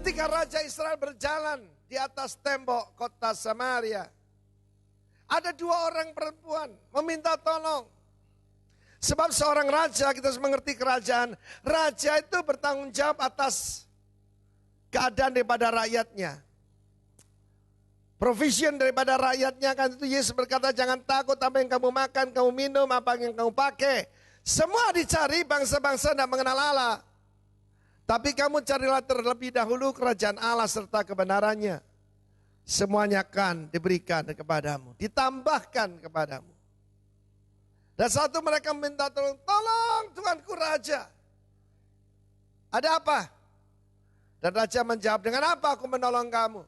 Ketika Raja Israel berjalan di atas tembok kota Samaria, ada dua orang perempuan meminta tolong. Sebab seorang raja, kita harus mengerti kerajaan. Raja itu bertanggung jawab atas keadaan daripada rakyatnya. Provision daripada rakyatnya, kan itu Yesus berkata, jangan takut apa yang kamu makan, kamu minum, apa yang kamu pakai. Semua dicari, bangsa-bangsa tidak mengenal Allah. Tapi kamu carilah terlebih dahulu kerajaan Allah serta kebenarannya. Semuanya akan diberikan kepadamu, ditambahkan kepadamu. Dan satu mereka minta tolong, tolong Tuanku Raja. Ada apa? Dan Raja menjawab, dengan apa aku menolong kamu?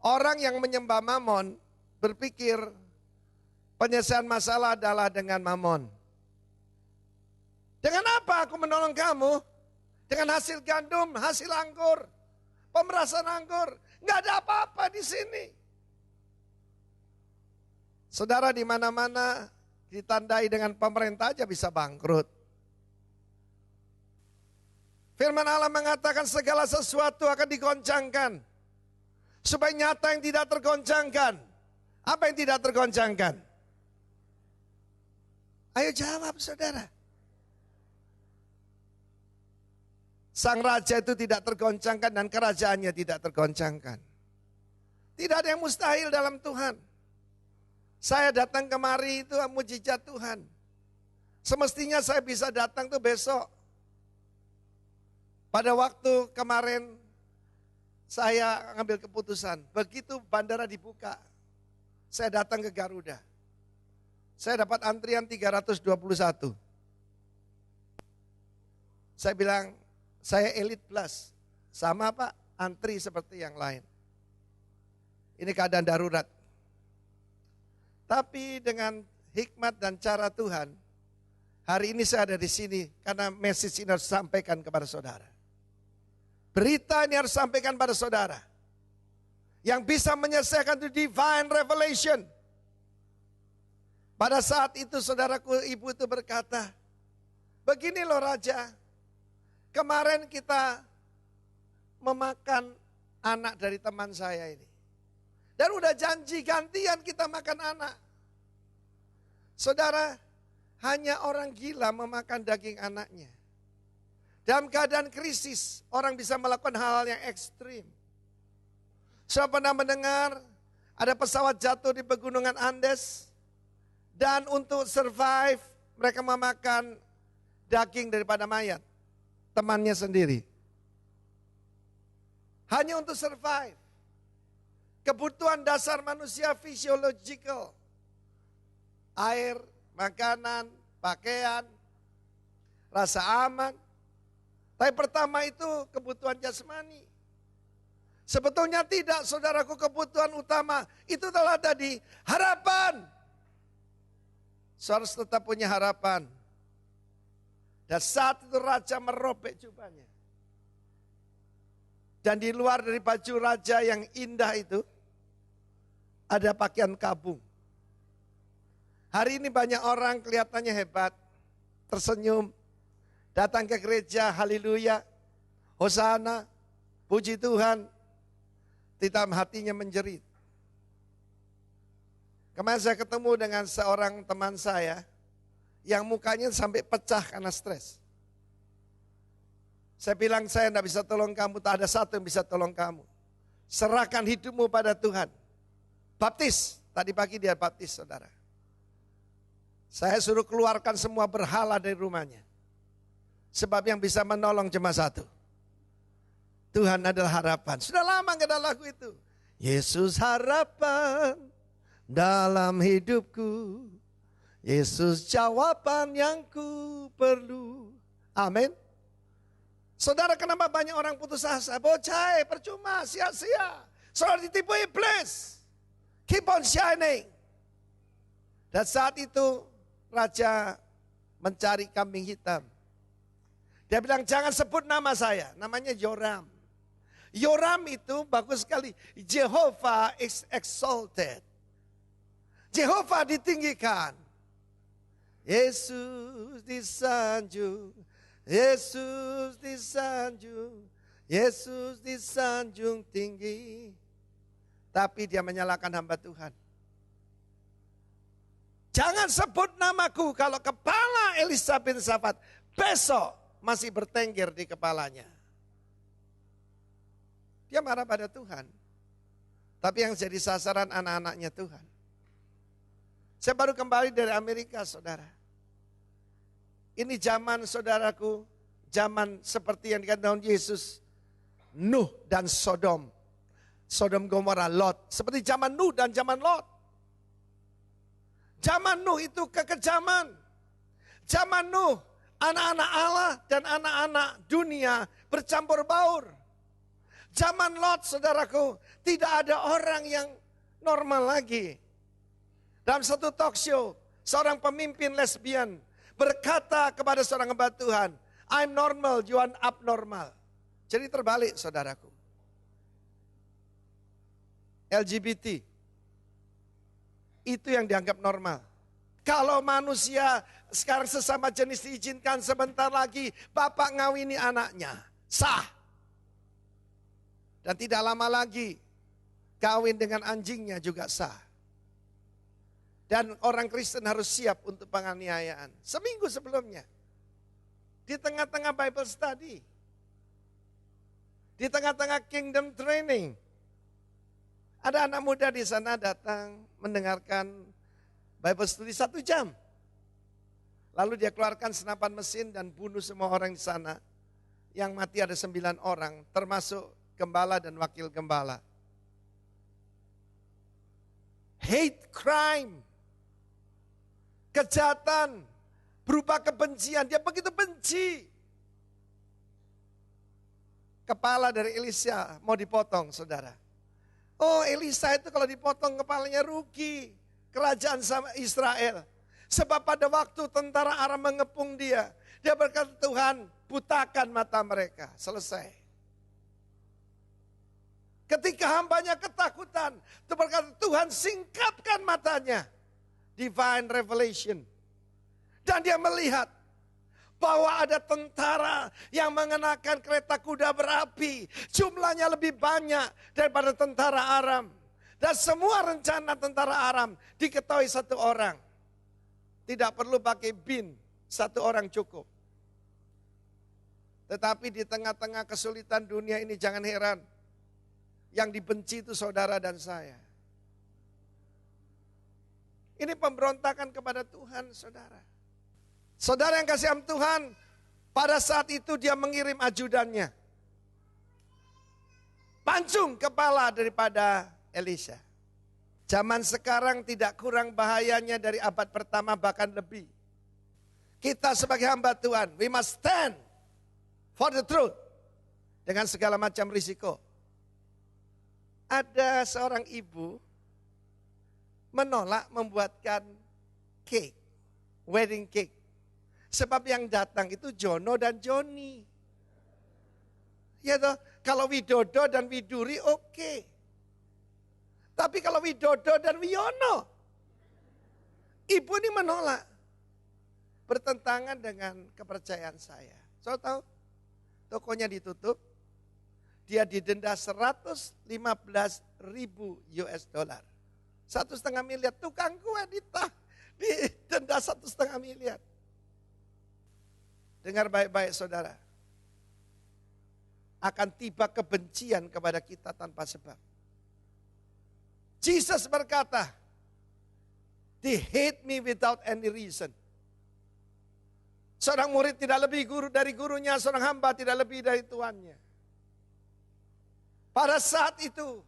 Orang yang menyembah Mamon berpikir penyelesaian masalah adalah dengan Mamon. Dengan apa aku menolong kamu? Dengan hasil gandum, hasil anggur, pemerasan anggur. Nggak ada apa-apa di sini. Saudara, di mana-mana ditandai dengan pemerintah aja bisa bangkrut. Firman Allah mengatakan segala sesuatu akan digoncangkan. Supaya nyata yang tidak tergoncangkan. Apa yang tidak tergoncangkan? Ayo jawab saudara. Sang raja itu tidak tergoncangkan dan kerajaannya tidak tergoncangkan. Tidak ada yang mustahil dalam Tuhan. Saya datang kemari itu mujizat Tuhan. Semestinya saya bisa datang tuh besok. Pada waktu kemarin saya ngambil keputusan. Begitu bandara dibuka, saya datang ke Garuda. Saya dapat antrian 321. Saya bilang, saya Elite Plus. Sama Pak, antri seperti yang lain. Ini keadaan darurat. Tapi dengan hikmat dan cara Tuhan, hari ini saya ada di sini karena message ini harus sampaikan kepada saudara. Berita ini harus sampaikan pada saudara. Yang bisa menyelesaikan itu divine revelation. Pada saat itu saudaraku, ibu itu berkata, begini loh Raja, kemarin kita memakan anak dari teman saya ini. Dan udah janji gantian kita makan anak. Saudara, hanya orang gila memakan daging anaknya. Dalam keadaan krisis, orang bisa melakukan hal-hal yang ekstrim. Saya pernah mendengar ada pesawat jatuh di pegunungan Andes. Dan untuk survive, mereka memakan daging daripada mayat. Temannya sendiri. Hanya untuk survive. Kebutuhan dasar manusia physiological. Air, makanan, pakaian, rasa aman. Tapi pertama itu kebutuhan jasmani. Sebetulnya tidak, saudaraku, kebutuhan utama. Itu telah tadi harapan. Saudara harus tetap punya harapan. Dan saat itu raja merobek jubahnya. Dan di luar dari baju raja yang indah itu, ada pakaian kabung. Hari ini banyak orang kelihatannya hebat, tersenyum, datang ke gereja, haleluya, hosana, puji Tuhan. Tidak, hatinya menjerit. Kemarin saya ketemu dengan seorang teman saya yang mukanya sampai pecah karena stres. Saya bilang, saya tidak bisa tolong kamu, tak ada satu yang bisa tolong kamu. Serahkan hidupmu pada Tuhan. Baptis, tadi pagi dia baptis saudara. Saya suruh keluarkan semua berhala dari rumahnya. Sebab yang bisa menolong cuma satu. Tuhan adalah harapan. Sudah lama gak ada lagu itu. Yesus harapan dalam hidupku. Yesus jawaban yang ku perlu. Amin. Saudara, kenapa banyak orang putus asa? Bocah, percuma, sia-sia. Saudara ditipu iblis. Keep on shining. Dan saat itu raja mencari kambing hitam. Dia bilang, jangan sebut nama saya. Namanya Yoram. Yoram itu bagus sekali. Jehovah is exalted. Jehovah ditinggikan. Yesus disanjung. Yesus disanjung. Yesus disanjung tinggi, tapi dia menyalahkan hamba Tuhan. Jangan sebut namaku kalau kepala Elisa bin Safat besok masih bertengger di kepalanya. Dia marah pada Tuhan. Tapi yang jadi sasaran anak-anaknya Tuhan. Saya baru kembali dari Amerika, saudara. Ini zaman, saudaraku, zaman seperti yang dikatakan Yesus, Nuh dan Sodom. Sodom Gomora, Lot. Seperti zaman Nuh dan zaman Lot. Zaman Nuh itu kekejaman. Zaman Nuh, anak-anak Allah dan anak-anak dunia bercampur baur. Zaman Lot, saudaraku, tidak ada orang yang normal lagi. Dalam satu talk show, seorang pemimpin lesbian berkata kepada seorang hamba Tuhan, I'm normal, you are abnormal. Jadi terbalik, saudaraku. LGBT, itu yang dianggap normal. Kalau manusia sekarang sesama jenis diizinkan, sebentar lagi bapak ngawini anaknya, sah. Dan tidak lama lagi kawin dengan anjingnya juga sah. Dan orang Kristen harus siap untuk penganiayaan. Seminggu sebelumnya, di tengah-tengah Bible study, di tengah-tengah kingdom training, ada anak muda di sana datang mendengarkan Bible study 1 jam. Lalu dia keluarkan senapan mesin dan bunuh semua orang di sana. Yang mati ada 9 orang, termasuk gembala dan wakil gembala. Hate crime. Kejahatan berupa kebencian. Dia begitu benci. Kepala dari Elisa mau dipotong, saudara. Oh, Elisa itu kalau dipotong kepalanya rugi. Kerajaan sama Israel. Sebab pada waktu tentara Aram mengepung dia. Dia berkata, Tuhan butakan mata mereka. Selesai. Ketika hambanya ketakutan, itu berkata Tuhan singkapkan matanya. Divine revelation. Dan dia melihat bahwa ada tentara yang mengenakan kereta kuda berapi. Jumlahnya lebih banyak daripada tentara Aram. Dan semua rencana tentara Aram diketahui satu orang. Tidak perlu pakai bin, satu orang cukup. Tetapi di tengah-tengah kesulitan dunia ini jangan heran. Yang dibenci itu saudara dan saya. Ini pemberontakan kepada Tuhan, saudara. Saudara yang kasih Tuhan, pada saat itu dia mengirim ajudannya. Pancung kepala daripada Elisa. Zaman sekarang tidak kurang bahayanya dari abad pertama bahkan lebih. Kita sebagai hamba Tuhan, we must stand for the truth. Dengan segala macam risiko. Ada seorang ibu menolak membuatkan cake, wedding cake. Sebab yang datang itu Jono dan Joni. Ya toh, kalau Widodo dan Widuri oke. Tapi kalau Widodo dan Wiono, ibu ini menolak. Bertentangan dengan kepercayaan saya. So tahu, tokonya ditutup. Dia didenda 115.000 US dollar. 1,5 miliar, tukang kue didenda 1,5 miliar. Dengar baik-baik saudara. Akan tiba kebencian kepada kita tanpa sebab. Jesus berkata, they hate me without any reason. Seorang murid tidak lebih guru dari gurunya, seorang hamba tidak lebih dari tuannya. Pada saat itu,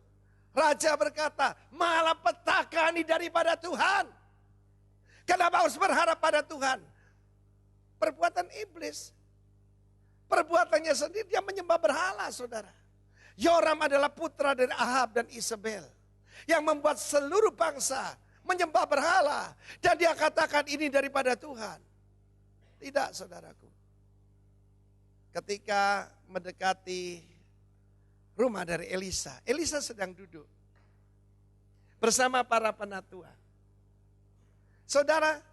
raja berkata, malapetaka ini daripada Tuhan. Kenapa harus berharap pada Tuhan? Perbuatan iblis. Perbuatannya sendiri dia menyembah berhala, saudara. Yoram adalah putra dari Ahab dan Isabel. Yang membuat seluruh bangsa menyembah berhala. Dan dia katakan ini daripada Tuhan. Tidak, saudaraku. Ketika mendekati rumah dari Elisa. Elisa sedang duduk bersama para penatua. Saudara,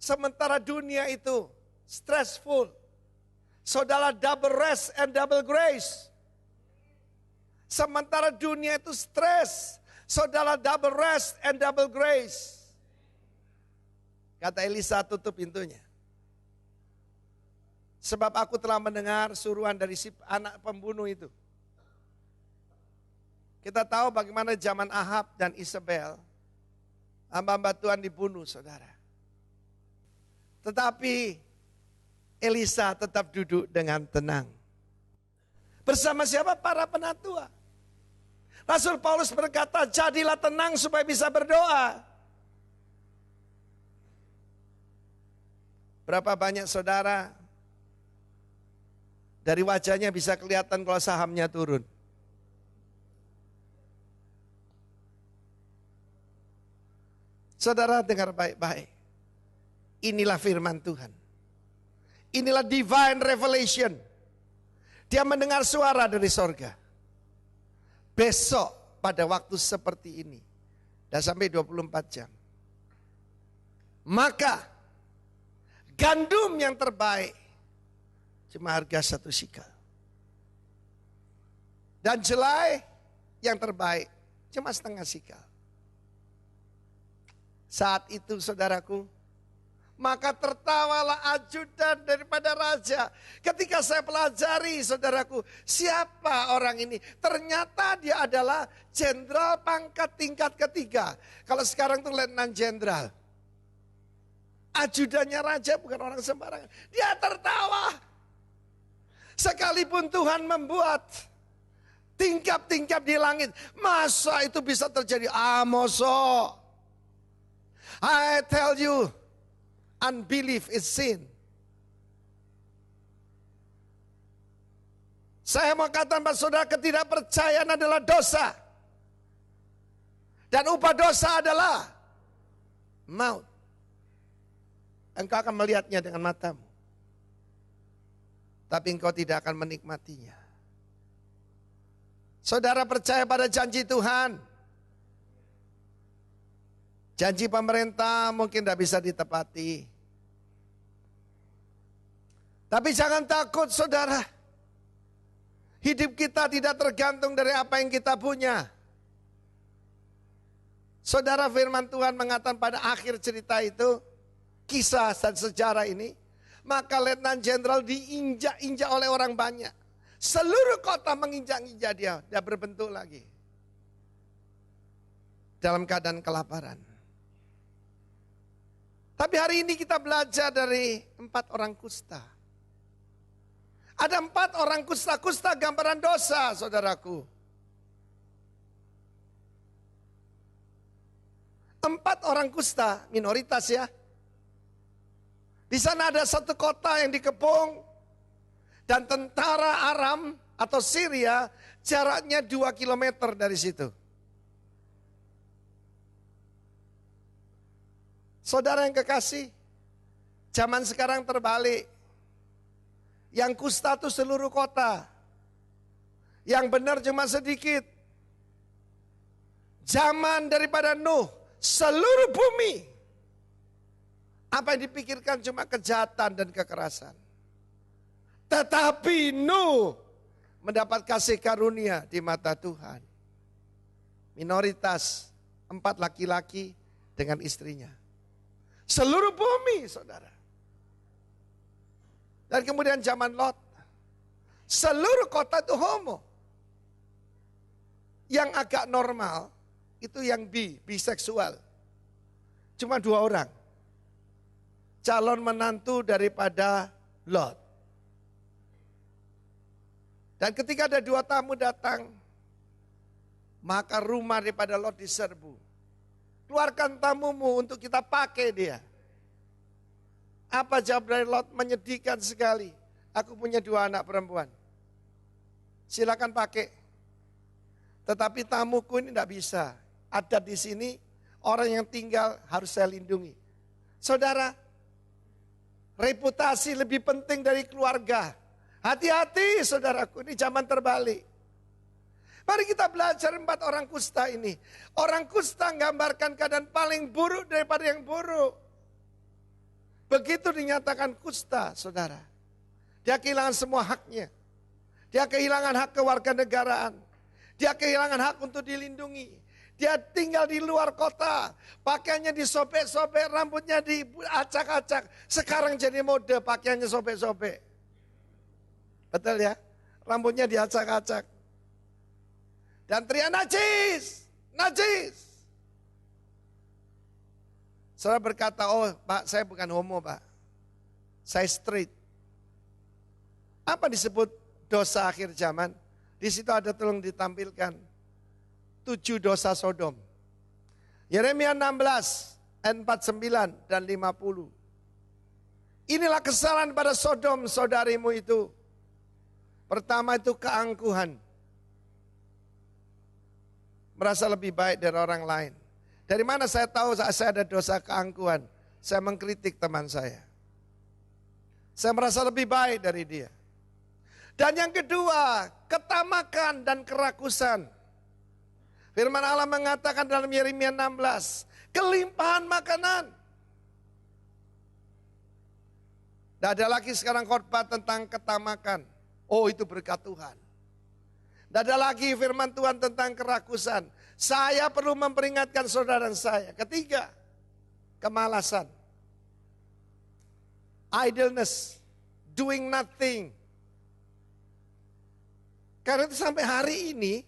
sementara dunia itu stressful. Saudara double rest and double grace. Sementara dunia itu stres. Saudara double rest and double grace. Kata Elisa, tutup pintunya. Sebab aku telah mendengar suruhan dari si anak pembunuh itu. Kita tahu bagaimana zaman Ahab dan Isabel, hamba-hamba Tuhan dibunuh, saudara. Tetapi Elisa tetap duduk dengan tenang. Bersama siapa? Para penatua. Rasul Paulus berkata, jadilah tenang supaya bisa berdoa. Berapa banyak saudara dari wajahnya bisa kelihatan kalau sahamnya turun. Saudara dengar baik-baik. Inilah firman Tuhan. Inilah divine revelation. Dia mendengar suara dari sorga. Besok pada waktu seperti ini. Dan sampai 24 jam. Maka gandum yang terbaik cuma harga 1 shekel. Dan jelai yang terbaik cuma setengah shekel. Saat itu saudaraku, maka tertawalah ajudan daripada raja. Ketika saya pelajari saudaraku, siapa orang ini? Ternyata dia adalah jenderal pangkat tingkat ketiga. Kalau sekarang tuh letnan jenderal. Ajudannya raja bukan orang sembarangan. Dia tertawa. Sekalipun Tuhan membuat tingkap-tingkap di langit. Masa itu bisa terjadi? Amoso. I tell you. Unbelief is sin. Saya mau katakan pada saudara, ketidakpercayaan adalah dosa. Dan upah dosa adalah maut. Engkau akan melihatnya dengan matamu. Tapi engkau tidak akan menikmatinya. Saudara percaya pada janji Tuhan. Janji pemerintah mungkin tidak bisa ditepati. Tapi jangan takut saudara. Hidup kita tidak tergantung dari apa yang kita punya. Saudara, firman Tuhan mengatakan pada akhir cerita itu, kisah dan sejarah ini, maka letnan jenderal diinjak-injak oleh orang banyak. Seluruh kota menginjak-injak dia berbentuk lagi. Dalam keadaan kelaparan. Tapi hari ini kita belajar dari 4 orang kusta. Ada 4 orang kusta gambaran dosa, saudaraku. 4 orang kusta, minoritas ya. Di sana ada satu kota yang dikepung. Dan tentara Aram atau Syria jaraknya 2 kilometer dari situ. Saudara yang kekasih, zaman sekarang terbalik. Yang kusta itu seluruh kota. Yang benar cuma sedikit. Zaman daripada Nuh, seluruh bumi. Apa yang dipikirkan cuma kejahatan dan kekerasan. Tetapi Nuh mendapat kasih karunia di mata Tuhan. Minoritas, 4 laki-laki dengan istrinya. Seluruh bumi, saudara. Dan kemudian zaman Lot. Seluruh kota itu homo. Yang agak normal, itu yang biseksual. Cuma 2 orang. Calon menantu daripada Lot. Dan ketika ada 2 tamu datang, maka rumah daripada Lot diserbu. Keluarkan tamumu untuk kita pakai dia. Apa jawab dari Lot? Menyedihkan sekali. Aku punya 2 anak perempuan. Silakan pakai. Tetapi tamuku ini tidak bisa. Ada di sini, orang yang tinggal harus saya lindungi. Saudara, reputasi lebih penting dari keluarga. Hati-hati saudaraku, ini zaman terbalik. Mari kita belajar 4 orang kusta ini. Orang kusta menggambarkan keadaan paling buruk daripada yang buruk. Begitu dinyatakan kusta, saudara. Dia kehilangan semua haknya. Dia kehilangan hak kewarganegaraan. Dia kehilangan hak untuk dilindungi. Dia tinggal di luar kota. Pakaiannya disobek-sobek, rambutnya diacak-acak. Sekarang jadi mode pakaiannya sobek-sobek. Betul ya? Rambutnya diacak-acak. Dan teriak najis, najis. Saudara berkata, oh Pak saya bukan homo Pak. Saya straight. Apa disebut dosa akhir zaman? Di situ ada tolong ditampilkan 7 dosa Sodom. Yeremia 16 ayat 49 dan 50. Inilah kesalahan pada Sodom saudarimu itu. Pertama itu keangkuhan. Merasa lebih baik dari orang lain. Dari mana saya tahu saya ada dosa keangkuhan? Saya mengkritik teman saya. Saya merasa lebih baik dari dia. Dan yang kedua, ketamakan dan kerakusan. Firman Allah mengatakan dalam Yeremia 16, kelimpahan makanan. Tidak ada lagi sekarang khotbah tentang ketamakan. Oh itu berkat Tuhan. Tidak ada lagi firman Tuhan tentang kerakusan. Saya perlu memperingatkan saudara saya. Ketiga, kemalasan. Idleness, doing nothing. Karena itu sampai hari ini,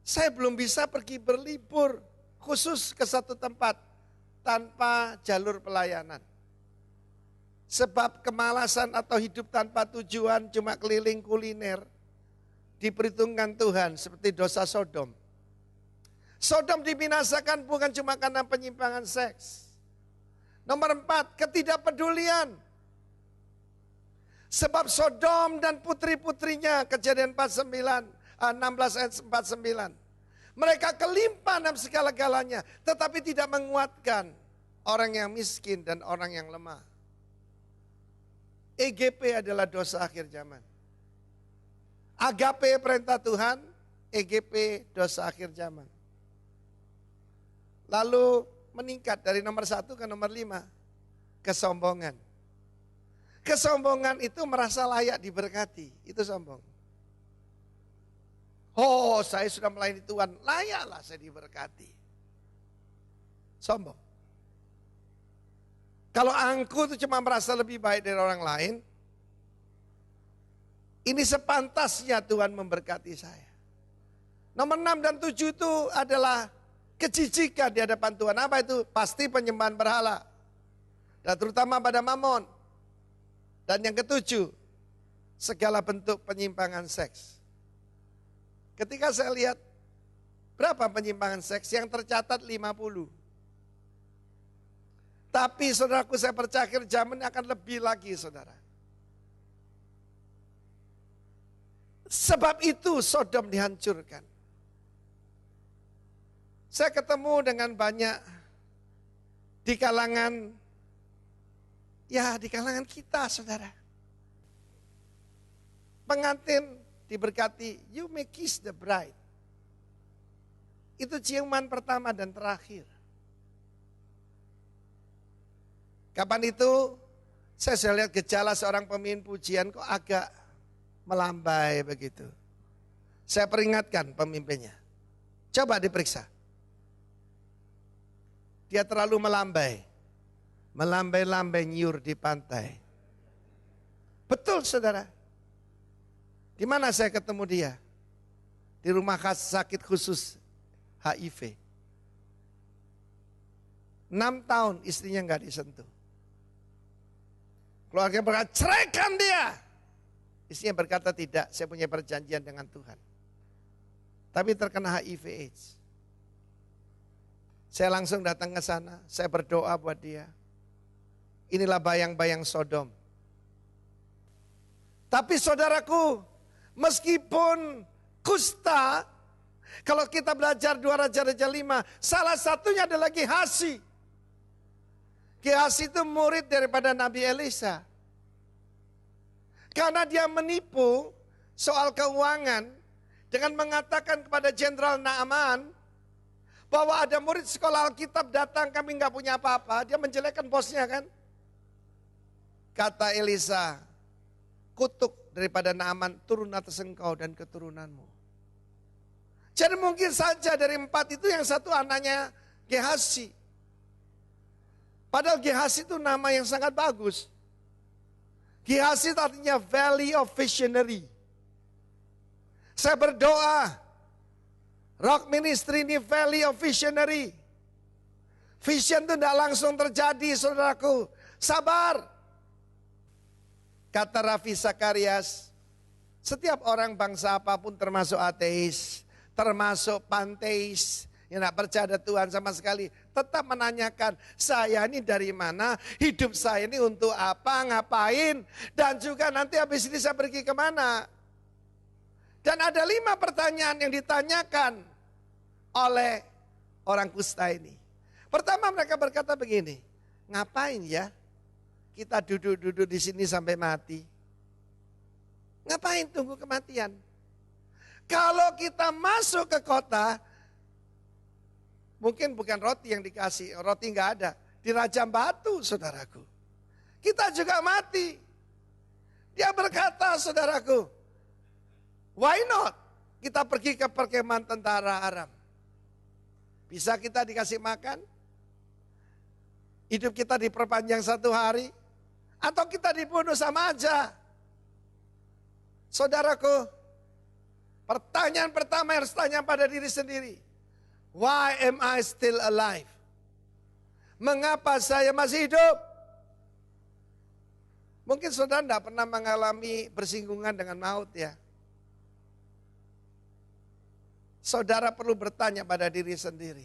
saya belum bisa pergi berlibur khusus ke satu tempat tanpa jalur pelayanan. Sebab kemalasan atau hidup tanpa tujuan cuma keliling kuliner, diperhitungkan Tuhan seperti dosa Sodom. Sodom dibinasakan bukan cuma karena penyimpangan seks. Nomor 4, ketidakpedulian. Sebab Sodom dan putri-putrinya, Kejadian 16 ayat 49. Mereka kelimpahan dalam segala-galanya, tetapi tidak menguatkan orang yang miskin dan orang yang lemah. EGP adalah dosa akhir zaman. Agape perintah Tuhan, EGP dosa akhir zaman. Lalu meningkat dari nomor 1 ke nomor 5, kesombongan. Kesombongan itu merasa layak diberkati, itu sombong. Oh saya sudah melayani Tuhan, layaklah saya diberkati. Sombong. Kalau angku itu cuma merasa lebih baik dari orang lain, ini sepantasnya Tuhan memberkati saya. Nomor 6 dan 7 itu adalah kejijikan di hadapan Tuhan. Apa itu? Pasti penyembahan berhala. Dan terutama pada Mamon. Dan yang ketujuh, segala bentuk penyimpangan seks. Ketika saya lihat berapa penyimpangan seks yang tercatat 50. Tapi saudaraku saya percaya akhir zaman akan lebih lagi saudara. Sebab itu Sodom dihancurkan. Saya ketemu dengan banyak di kalangan kita saudara. Pengantin diberkati, you may kiss the bride. Itu ciuman pertama dan terakhir. Kapan itu saya sudah lihat gejala seorang pemimpin pujian kok agak melambai begitu. Saya peringatkan pemimpinnya. Coba diperiksa. Dia terlalu melambai. Melambai-lambai nyur di pantai. Betul saudara. Di mana saya ketemu dia? Di rumah sakit khusus HIV. 6 tahun istrinya nggak disentuh. Keluarga berkata, ceraikan dia. Istrinya berkata tidak, saya punya perjanjian dengan Tuhan. Tapi terkena HIV AIDS. Saya langsung datang ke sana, saya berdoa buat dia. Inilah bayang-bayang Sodom. Tapi saudaraku, meskipun kusta, kalau kita belajar 2 Raja-Raja 5, salah satunya adalah Gehazi. Gehazi itu murid daripada Nabi Elisa. Karena dia menipu soal keuangan dengan mengatakan kepada Jenderal Naaman bahwa ada murid sekolah Alkitab datang, kami nggak punya apa-apa. Dia menjelekkan bosnya kan. Kata Elisa, kutuk daripada Naaman turun atas engkau dan keturunanmu. Jadi mungkin saja dari 4 itu yang satu anaknya Gehazi. Padahal Gehazi itu nama yang sangat bagus. Gehazi artinya Valley of Visionary. Saya berdoa, Rock Ministry ini Valley of Visionary. Vision itu tidak langsung terjadi, saudaraku. Sabar. Kata Raffi Sakarias, setiap orang bangsa apapun termasuk ateis, termasuk panteis, yang tidak percaya ada Tuhan sama sekali, tetap menanyakan, saya ini dari mana, hidup saya ini untuk apa, ngapain, dan juga nanti habis ini saya pergi kemana. Dan ada 5 pertanyaan yang ditanyakan oleh orang kusta ini. Pertama mereka berkata begini, ngapain ya kita duduk-duduk di sini sampai mati? Ngapain tunggu kematian? Kalau kita masuk ke kota, mungkin bukan roti yang dikasih, roti nggak ada. Dirajam batu, saudaraku. Kita juga mati. Dia berkata, saudaraku, why not? Kita pergi ke perkemahan tentara Aram. Bisa kita dikasih makan? Hidup kita diperpanjang 1 hari? Atau kita dibunuh sama aja? Saudaraku, pertanyaan pertama yang harus tanya pada diri sendiri. Why am I still alive? Mengapa saya masih hidup? Mungkin saudara tidak pernah mengalami bersinggungan dengan maut ya. Saudara perlu bertanya pada diri sendiri.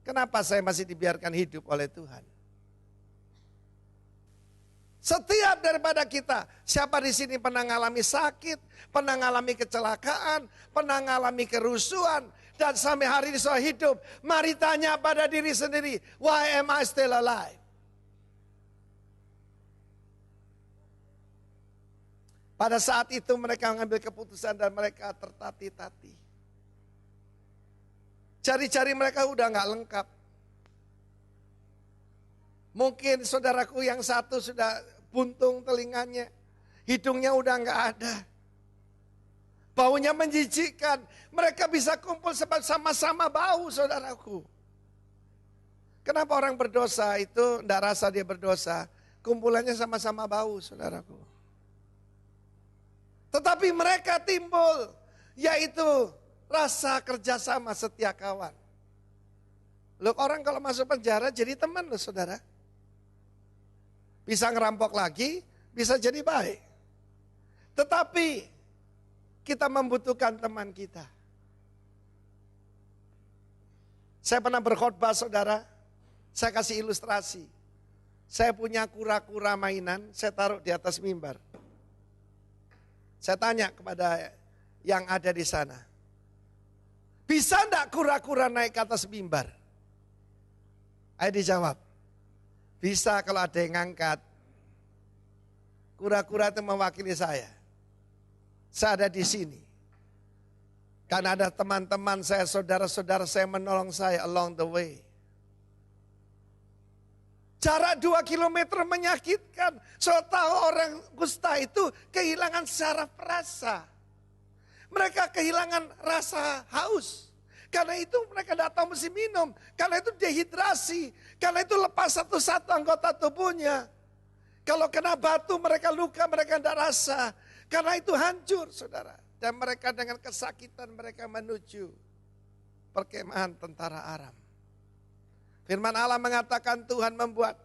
Kenapa saya masih dibiarkan hidup oleh Tuhan? Setiap daripada kita, siapa di sini pernah mengalami sakit, pernah mengalami kecelakaan, pernah mengalami kerusuhan, dan sampai hari ini saya hidup. Mari tanya pada diri sendiri, why am I still alive? Pada saat itu mereka mengambil keputusan dan mereka tertati-tati. Jari-jari mereka udah gak lengkap. Mungkin saudaraku yang satu sudah buntung telinganya, hidungnya udah gak ada. Baunya menjijikkan, mereka bisa kumpul sama-sama bau saudaraku. Kenapa orang berdosa itu tidak rasa dia berdosa, kumpulannya sama-sama bau saudaraku. Tetapi mereka timbul, yaitu rasa kerjasama setia kawan. Loh, orang kalau masuk penjara jadi teman loh saudara. Bisa ngerampok lagi, bisa jadi baik. Tetapi kita membutuhkan teman kita. Saya pernah berkhotbah saudara, saya kasih ilustrasi. Saya punya kura-kura mainan, saya taruh di atas mimbar. Saya tanya kepada yang ada di sana. Bisa enggak kura-kura naik ke atas mimbar? Ayo dijawab. Bisa kalau ada yang ngangkat. Kura-kura itu mewakili saya. Saya ada di sini. Karena ada teman-teman saya, saudara-saudara saya menolong saya along the way. Jarak 2 kilometer menyakitkan. Saya tahu orang kusta itu kehilangan syaraf rasa. Mereka kehilangan rasa haus. Karena itu mereka datang mesti minum. Karena itu dehidrasi. Karena itu lepas satu-satu anggota tubuhnya. Kalau kena batu mereka luka, mereka tidak rasa. Karena itu hancur saudara. Dan mereka dengan kesakitan mereka menuju perkemahan tentara Aram. Firman Allah mengatakan Tuhan membuat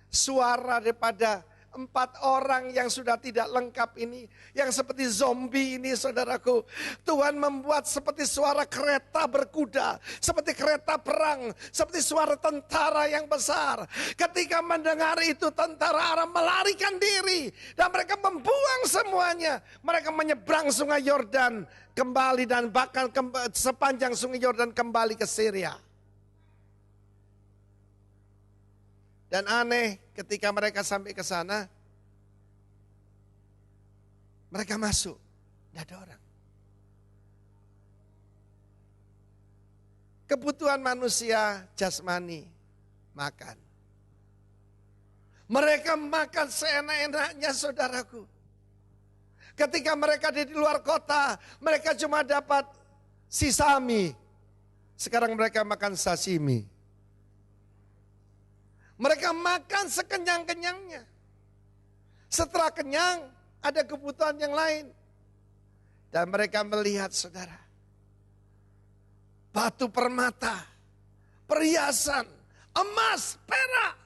suara daripada 4 orang yang sudah tidak lengkap ini, yang seperti zombie ini saudaraku. Tuhan membuat seperti suara kereta berkuda, seperti kereta perang, seperti suara tentara yang besar. Ketika mendengar itu tentara Aram melarikan diri dan mereka membuang semuanya. Mereka menyeberang sungai Yordan kembali dan bahkan sepanjang sungai Yordan kembali ke Syria. Dan aneh ketika mereka sampai ke sana, mereka masuk, tidak ada orang. Kebutuhan manusia jasmani, makan. Mereka makan seenak-enaknya saudaraku. Ketika mereka di luar kota, mereka cuma dapat sisami. Sekarang mereka makan sashimi. Mereka makan sekenyang-kenyangnya. Setelah kenyang, ada kebutuhan yang lain. Dan mereka melihat, saudara, batu permata, perhiasan, emas, perak.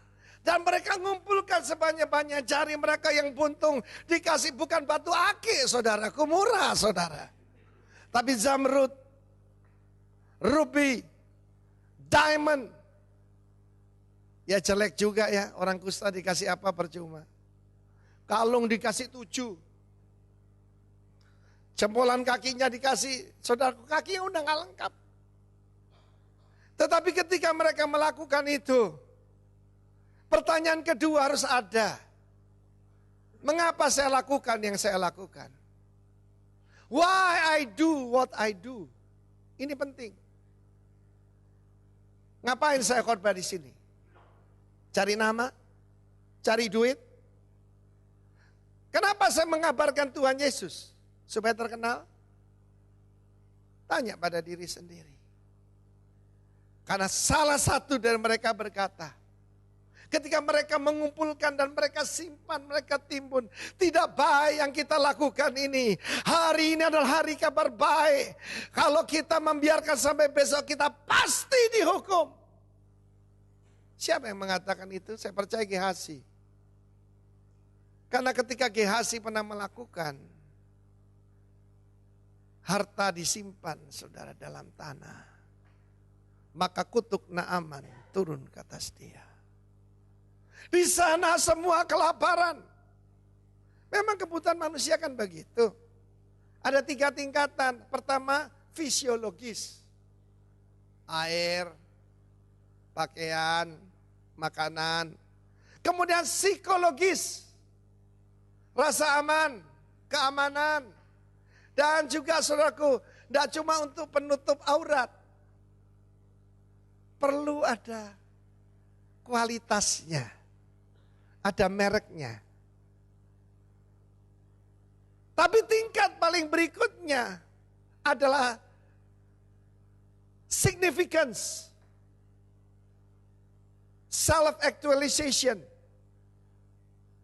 Dan mereka ngumpulkan sebanyak-banyak, jari mereka yang buntung dikasih bukan batu akik, saudaraku, murah, saudara. Tapi zamrud, ruby, diamond. Ya jelek juga ya, orang kusta dikasih apa percuma. Kalung dikasih 7. Jempolan kakinya dikasih, saudaraku, kakinya udah gak lengkap. Tetapi ketika mereka melakukan itu, pertanyaan kedua harus ada. Mengapa saya lakukan yang saya lakukan? Why I do what I do? Ini penting. Ngapain saya khotbah di sini? Cari nama? Cari duit? Kenapa saya mengabarkan Tuhan Yesus? Supaya terkenal? Tanya pada diri sendiri. Karena salah satu dari mereka berkata, ketika mereka mengumpulkan dan mereka simpan, mereka timbun. Tidak baik yang kita lakukan ini. Hari ini adalah hari kabar baik. Kalau kita membiarkan sampai besok, kita pasti dihukum. Siapa yang mengatakan itu? Saya percaya Gehazi. Karena ketika Gehazi pernah melakukan, harta disimpan, saudara, dalam tanah. Maka kutuk Naaman turun ke atas dia. Di sana semua kelaparan. Memang kebutuhan manusia kan begitu. Ada 3 tingkatan. Pertama, fisiologis. Air, pakaian, makanan. Kemudian psikologis. Rasa aman, keamanan. Dan juga saudaraku, tidak cuma untuk penutup aurat. Perlu ada kualitasnya. Ada mereknya. Tapi tingkat paling berikutnya adalah significance. Self-actualization.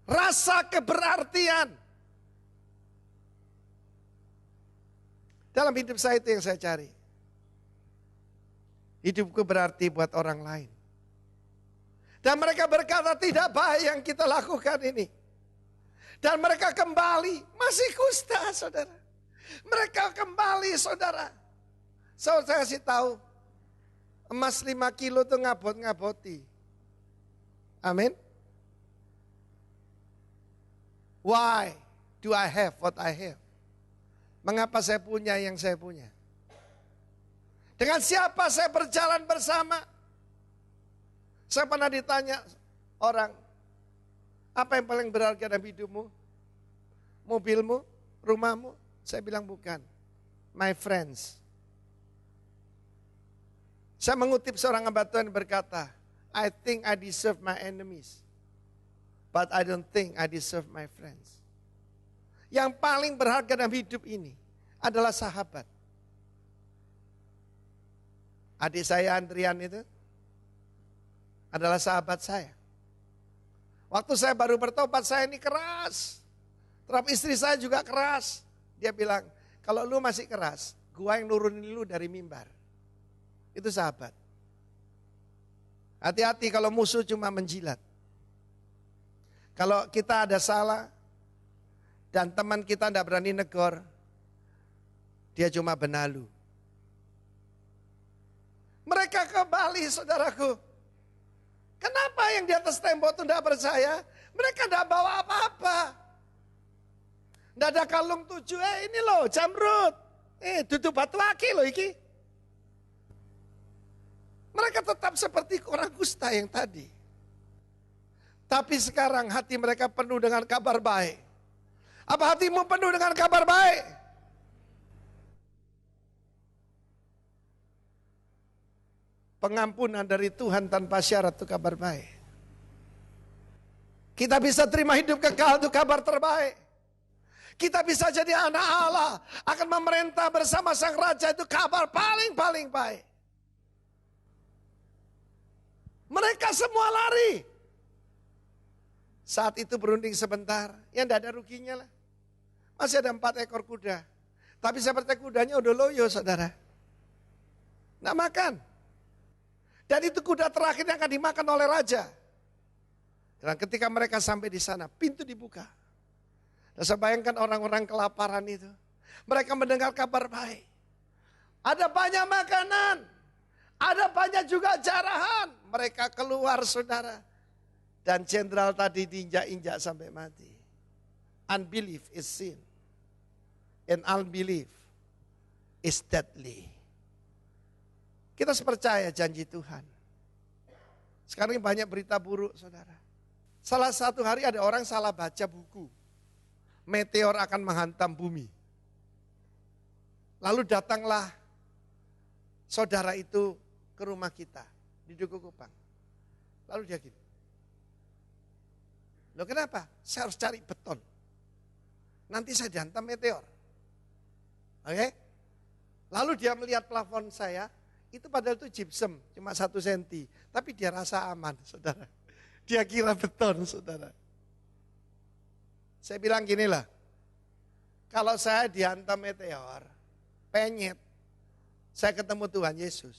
Rasa keberartian. Dalam hidup saya itu yang saya cari. Hidupku berarti buat orang lain. Dan mereka berkata tidak baik yang kita lakukan ini. Dan mereka kembali, masih kusta saudara. Mereka kembali saudara. Saya kasih tahu, emas 5 kilo itu ngabot-ngaboti. Amin. Why do I have what I have? Mengapa saya punya yang saya punya? Dengan siapa saya berjalan bersama? Saya pernah ditanya orang, apa yang paling berharga dalam hidupmu? Mobilmu, rumahmu? Saya bilang bukan. My friends. Saya mengutip seorang hamba Tuhan berkata, I think I deserve my enemies. But I don't think I deserve my friends. Yang paling berharga dalam hidup ini adalah sahabat. Adik saya Andrian itu adalah sahabat saya. Waktu saya baru bertobat, saya ini keras. Terhadap istri saya juga keras. Dia bilang, kalau lu masih keras, gua yang nurunin lu dari mimbar. Itu sahabat. Hati-hati kalau musuh cuma menjilat. Kalau kita ada salah dan teman kita tidak berani negor, dia cuma benalu. Mereka kembali saudaraku. Kenapa yang di atas tembok itu tidak percaya? Mereka tidak bawa apa-apa. Tidak ada kalung 7, ini loh jamrut. Duduk batu aki loh iki. Mereka tetap seperti orang kusta yang tadi. Tapi sekarang hati mereka penuh dengan kabar baik. Apa hatimu penuh dengan kabar baik? Pengampunan dari Tuhan tanpa syarat itu kabar baik. Kita bisa terima hidup kekal itu kabar terbaik. Kita bisa jadi anak Allah, akan memerintah bersama sang raja, itu kabar paling baik. Mereka semua lari. Saat itu berunding sebentar, ya tidak ada ruginya lah. Masih ada 4 ekor kuda. Tapi seperti kudanya udah loyo saudara. Nggak makan. Dan itu kuda terakhir yang akan dimakan oleh raja. Dan ketika mereka sampai di sana, pintu dibuka. Dan saya bayangkan orang-orang kelaparan itu. Mereka mendengar kabar baik. Ada banyak makanan. Ada banyak juga jarahan. Mereka keluar saudara. Dan jenderal tadi diinjak-injak sampai mati. Unbelief is sin. And unbelief is deadly. Kita percaya janji Tuhan. Sekarang ini banyak berita buruk saudara. Salah satu hari ada orang salah baca buku. Meteor akan menghantam bumi. Lalu datanglah saudara itu ke rumah kita di Duku Kupang. Lalu dia gini. Loh kenapa? Saya harus cari beton. Nanti saya dihantam meteor. Oke? Lalu dia melihat plafon saya, itu padahal itu gypsum, cuma 1 senti. Tapi dia rasa aman, saudara. Dia kira beton, saudara. Saya bilang gini lah, kalau saya dihantam meteor, penyet, saya ketemu Tuhan Yesus.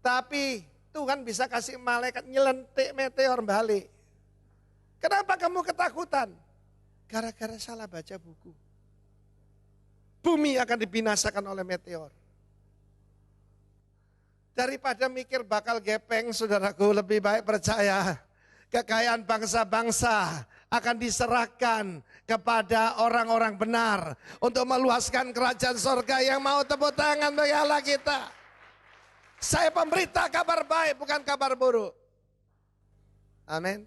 Tapi Tuhan bisa kasih malaikat nyelentik meteor balik. Kenapa kamu ketakutan? Gara-gara salah baca buku. Bumi akan dibinasakan oleh meteor. Daripada mikir bakal gepeng, saudaraku, lebih baik percaya kekayaan bangsa-bangsa akan diserahkan kepada orang-orang benar untuk meluaskan kerajaan sorga. Yang mau tepuk tangan bagi Allah kita. Saya pemberita kabar baik, bukan kabar buruk. Amin.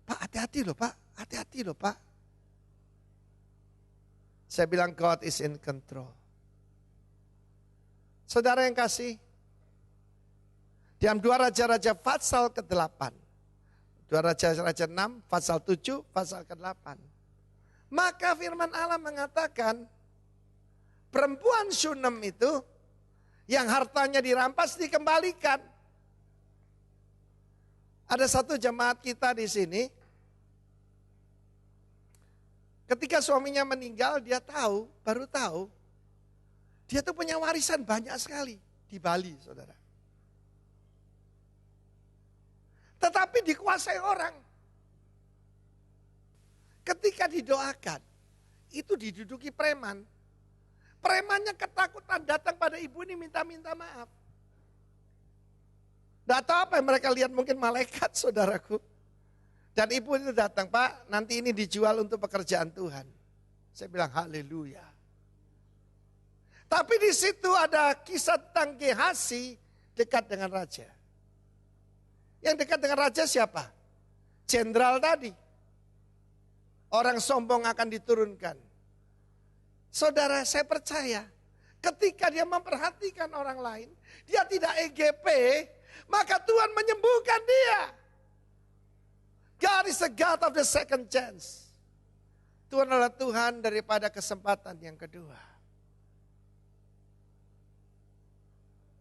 Pak, hati-hati loh Pak, hati-hati loh Pak. Saya bilang God is in control. Saudara yang kasih, dalam 2 Raja-Raja pasal ke-8, 2 Raja-Raja 6, pasal 7, pasal ke-8. Maka firman Allah mengatakan, perempuan Shunem itu, yang hartanya dirampas dikembalikan. Ada satu jemaat kita di sini, ketika suaminya meninggal dia tahu, baru tahu, dia tuh punya warisan banyak sekali di Bali saudara. Tetapi dikuasai orang. Ketika didoakan, itu diduduki preman. Premannya ketakutan datang pada ibu ini minta-minta maaf. Tidak tahu apa yang mereka lihat, mungkin malaikat saudaraku. Dan ibu itu datang, Pak nanti ini dijual untuk pekerjaan Tuhan. Saya bilang haleluya. Tapi di situ ada kisah tentang Gehasi dekat dengan raja. Yang dekat dengan raja siapa? Jenderal tadi. Orang sombong akan diturunkan. Saudara, saya percaya ketika dia memperhatikan orang lain, dia tidak EGP, maka Tuhan menyembuhkan dia. God is the God of the second chance. Tuhan adalah Tuhan daripada kesempatan yang kedua.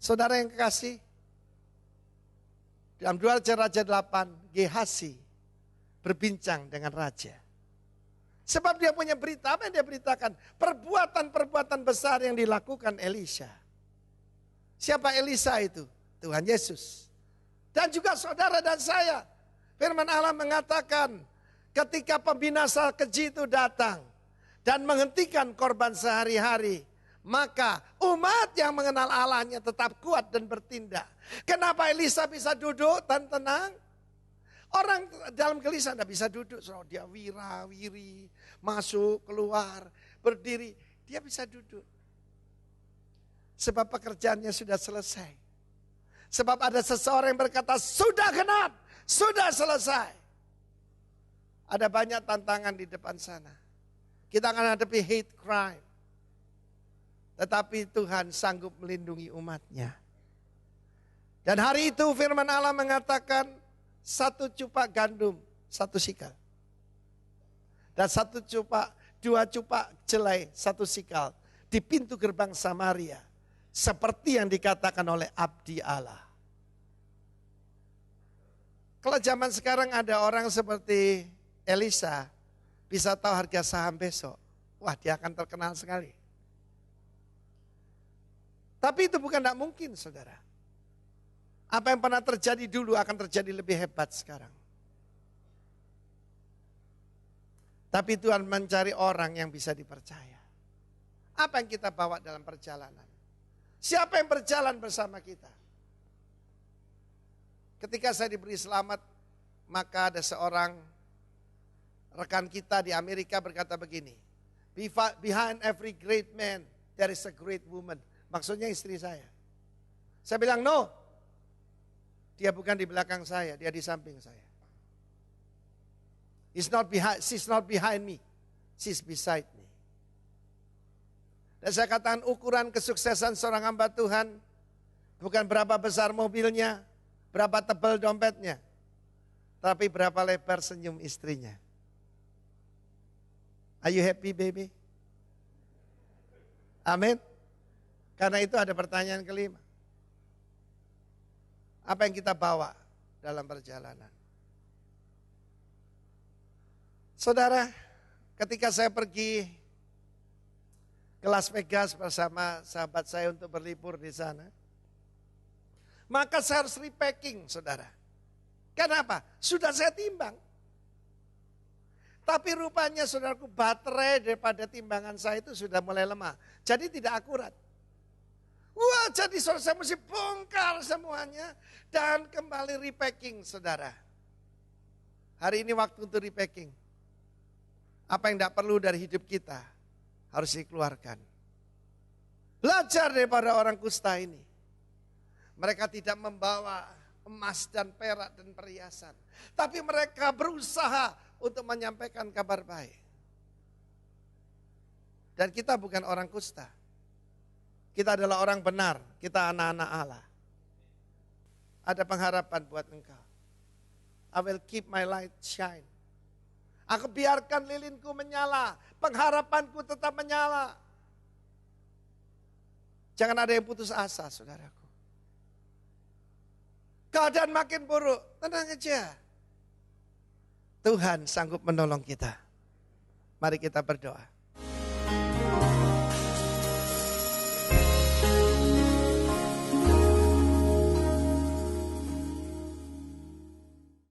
Saudara yang kekasih, dalam 2 Raja-Raja 8, Gehasi berbincang dengan raja. Sebab dia punya berita, apa yang dia beritakan? Perbuatan-perbuatan besar yang dilakukan Elisha. Siapa Elisha itu? Tuhan Yesus. Dan juga saudara dan saya. Firman Allah mengatakan ketika pembinasa keji itu datang dan menghentikan korban sehari-hari, maka umat yang mengenal Allahnya tetap kuat dan bertindak. Kenapa Elisha bisa duduk dan tenang? Orang dalam gelisah tidak bisa duduk, so, dia wira-wiri, masuk, keluar, berdiri, dia bisa duduk. Sebab pekerjaannya sudah selesai. Sebab ada seseorang yang berkata, sudah genap, sudah selesai. Ada banyak tantangan di depan sana. Kita akan hadapi hate crime. Tetapi Tuhan sanggup melindungi umatnya. Dan hari itu firman Allah mengatakan, 1 cupak gandum, 1 sikal. Dan dua cupak jelai, satu sikal di pintu gerbang Samaria. Seperti yang dikatakan oleh abdi Allah. Kalau zaman sekarang ada orang seperti Elisa, bisa tahu harga saham besok. Wah, dia akan terkenal sekali. Tapi itu bukan tidak mungkin, saudara. Apa yang pernah terjadi dulu akan terjadi lebih hebat sekarang. Tapi Tuhan mencari orang yang bisa dipercaya. Apa yang kita bawa dalam perjalanan? Siapa yang berjalan bersama kita? Ketika saya diberi selamat, maka ada seorang rekan kita di Amerika berkata begini, behind every great man, there is a great woman. Maksudnya istri saya. Saya bilang, no. Dia bukan di belakang saya, dia di samping saya. She's not behind me, she's beside me. Dan saya katakan ukuran kesuksesan seorang hamba Tuhan, bukan berapa besar mobilnya, berapa tebal dompetnya, tapi berapa lebar senyum istrinya. Are you happy, baby? Amin. Karena itu ada pertanyaan kelima. Apa yang kita bawa dalam perjalanan? Saudara, ketika saya pergi ke Las Vegas bersama sahabat saya untuk berlibur di sana, maka saya harus repacking, saudara. Kenapa? Sudah saya timbang. Tapi rupanya saudaraku, baterai daripada timbangan saya itu sudah mulai lemah. Jadi tidak akurat. Wah, jadi saudara, saya mesti bongkar semuanya dan kembali repacking, saudara. Hari ini waktu untuk repacking. Apa yang tidak perlu dari hidup kita harus dikeluarkan. Belajar daripada orang kusta ini. Mereka tidak membawa emas dan perak dan perhiasan. Tapi mereka berusaha untuk menyampaikan kabar baik. Dan kita bukan orang kusta. Kita adalah orang benar. Kita anak-anak Allah. Ada pengharapan buat engkau. I will keep my light shine. Aku biarkan lilinku menyala. Pengharapanku tetap menyala. Jangan ada yang putus asa, saudaraku. Keadaan makin buruk, tenang aja. Tuhan sanggup menolong kita. Mari kita berdoa.